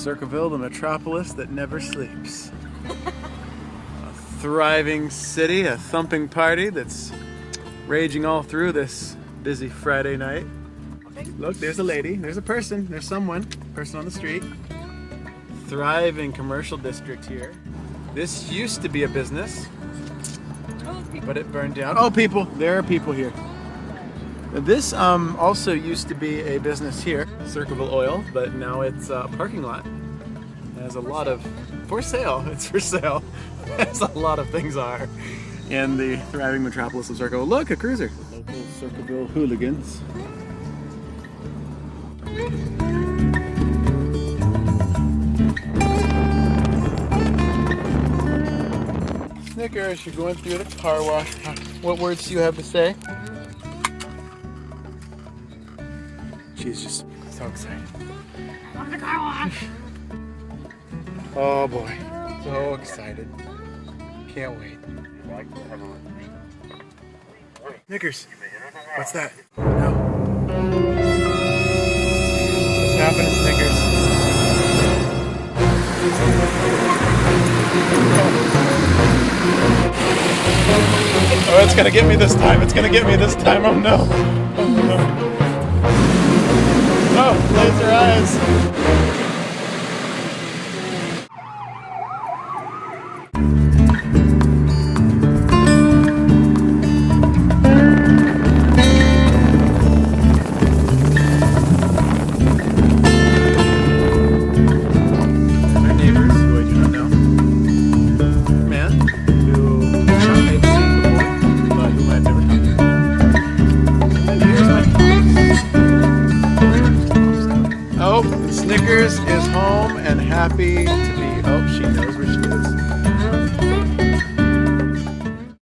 Circleville, the metropolis that never sleeps. A thriving city, a thumping party that's raging all through this busy Friday night. Look, there's a lady, there's a person, there's someone, person on the street. Thriving commercial district here. This used to be a business, but it burned down. Oh, people, there are people here. This also used to be a business here, Circleville Oil, but now it's a parking lot. It has a lot of, for sale, it's for sale. As a lot of things are in the thriving metropolis of Circleville. Look, a cruiser. Local Circleville hooligans. Snickers, you're going through the car wash. What words do you have to say? She's just so excited. I'm the car wash. Oh boy, so excited. Can't wait. Snickers, what's that? No. What's happening, Snickers? Oh, it's gonna get me this time. It's gonna get me this time. Oh no. Oh no. Oh, laser eyes. Our neighbors, who I do not know. Man, who I've seen before, but whom I've never talked to. And here's my house. Oh, Snickers is home and happy to be. Oh, she knows